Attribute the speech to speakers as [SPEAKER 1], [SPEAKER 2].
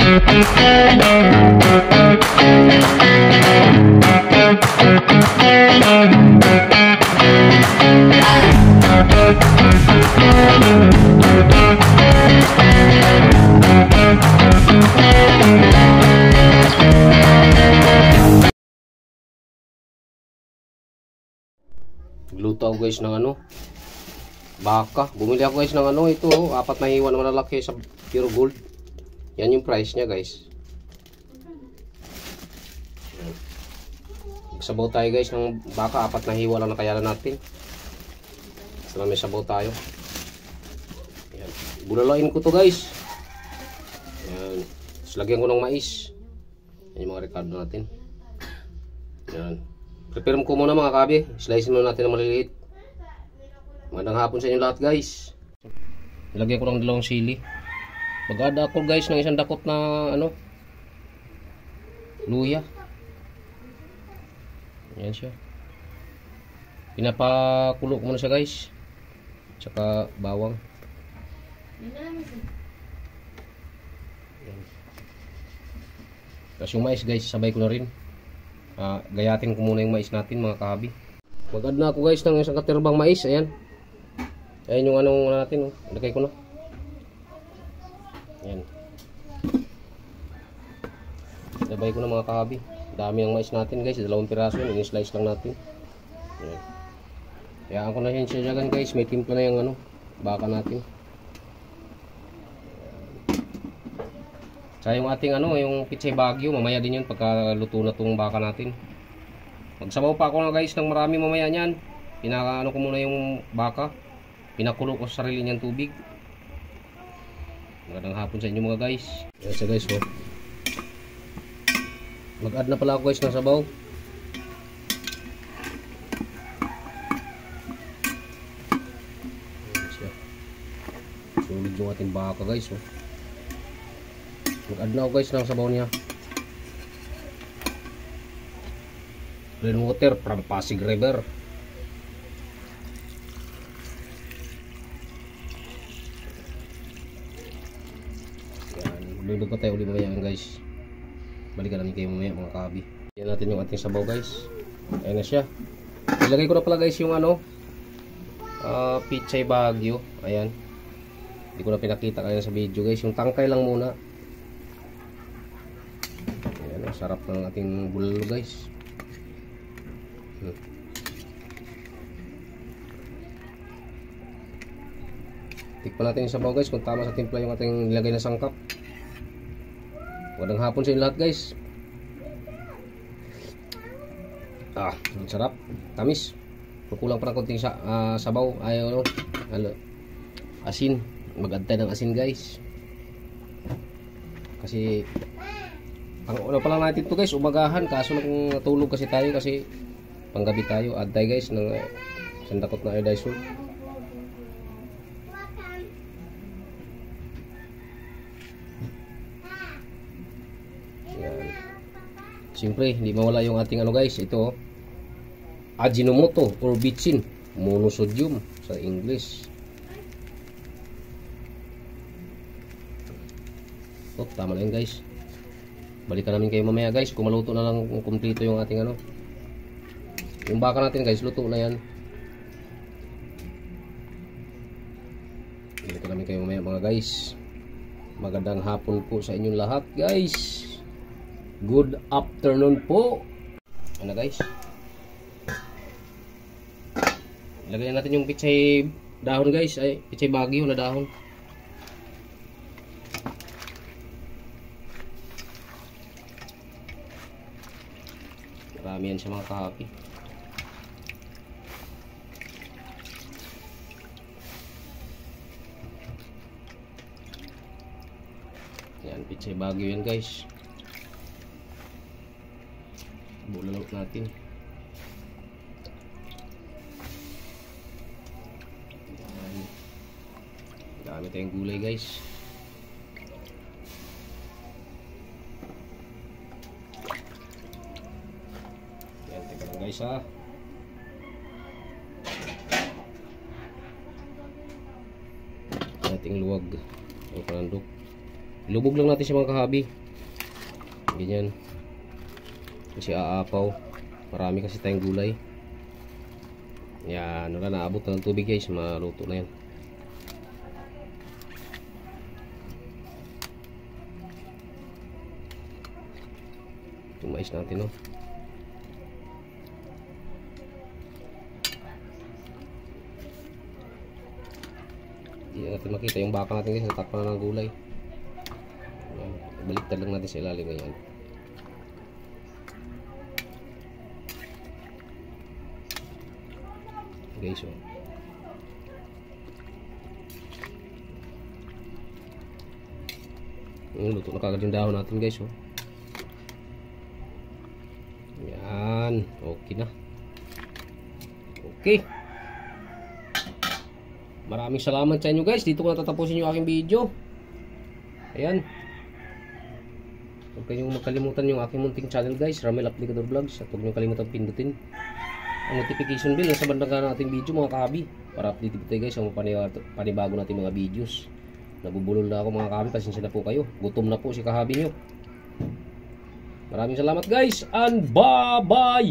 [SPEAKER 1] Luto ako guys ng ano, baka. Bumili ako guys ng ano, ito oh, 4 na hiwa na malalaki sa Pure Gold. Yan yung price niya guys. Sabaw tayo guys ng baka, 4 na hiwa lang na kaya natin. Basta may sabaw tayo. Yan. Bulalain ko to guys. Yan. Tapos lagyan ko ng mais. Yan yung mga Ricardo natin. Yan. Prepare ko muna mga kabi. Slice muna natin ng maliliit. Magandang hapon sa inyo lahat guys. Nilagyan ko ng 2 sili. Mag-add ako guys ng 1 dakot na ano, luya. Yan siya. Pinapakulo ko muna siya guys. Tsaka bawang. Tapos yung mais guys, sabay ko na rin. Gayatin ko muna yung mais natin mga kahabi. Mag-add na ako guys ng 1 katirbang mais. Ayan. Ayan yung anong natin. Oh. Lagay ko na. Ayan. Sabay ko na mga kahabi. Dami ng mais natin guys. 2 piraso yun. In-slice lang natin. Ayan. Kaya ako na yun siya dyan guys. May timpla na yung ano, baka natin. Sa yung ating ano, yung pitsay bagyo, mamaya din yun pagka luto na tong baka natin. Magsabaw pa ako na guys ng marami mamaya niyan. Pinaka-ano ko muna yung baka. Pinakulo ko sa sarili niyang tubig. Magandang hapon sa inyo mga guys. Yan siya guys, oh. Mag-add na pala ako guys ng sabaw. Yan siya. Sulit yung ating baka guys, oh. Mag-add na ako guys ng sabaw niya. Plain water from Pasig River. Yan, lulog pa tayo ulit mamaya guys. Balikan namin kayo mamaya mga kabi. Yan natin yung ating sabaw guys. Ayan na siya. Ilagay ko na pala guys yung ano, pitsay bagyo. Ayan. Hindi ko na pinakita kaya sa video guys. Yung tangkay lang muna. Sarap ng ating bulalo guys. Tikpan natin yung sabaw guys kung tama sa timpla yung ating nilagay na sangkap. Magandang hapon sa inyo lahat guys. Ang sarap. Tamis. Kukulang pa ng konting sabaw. Ayaw asin. Mag-add tayo ng asin guys. Kasi ang una pa lang natin to guys, umagahan. Kaso kung natulog kasi tayo, kasi panggabi tayo. Add tayo guys ng 1 dakot na iodized salt. Yan. Siyempre, hindi mawala yung ating ano guys. Ito, Ajinomoto or bitchin, monosodium sa English. Oh, tama na yun guys. Balikan namin kayo mamaya guys kung maluto na lang kumpleto yung ating ano, yung baka natin guys, luto na yan. Balikan namin kayo mamaya mga guys. Magandang hapon po sa inyong lahat guys. Good afternoon po. Ano guys, ilagay natin yung pitsay dahon guys. Ay, pitsay bagyo na dahon. Marami yan sa mga kahapi. Yan, pitsay bagyo yan guys. Bulalot natin. Yan. Dami tayong gulay guys. Guys ha, ating luwag ang panandok. Lubog lang natin siya mga kahabi. Ganyan. Kasi aapaw. Marami kasi tayong gulay. Yan, wala, naabot na ng tubig guys, maluto na yan. Yung mais natin, no. Hindi natin makita yung baka natin guys, natakpan na ng gulay. Yan, baliktad lang natin sa ilalim ngayon. Guys, oh. Luto na kagad yung dahon natin guys, oh. Yan, okay na. Okay. Maraming salamat sa inyo guys. Dito ko natatapusin yung aking video. Ayan. Huwag kayong magkalimutan yung aking munting channel guys, Ramel Aplicador Vlogs. At huwag nyo kalimutan pindutin ang notification bell sa bandang kanan nating video mga kahabi, para update tayo guys sa panibago natin mga videos. Nabubulol na ako mga kahabi, pasensya na po kayo. Gutom na po si kahabi nyo. Maraming salamat guys, and bye-bye!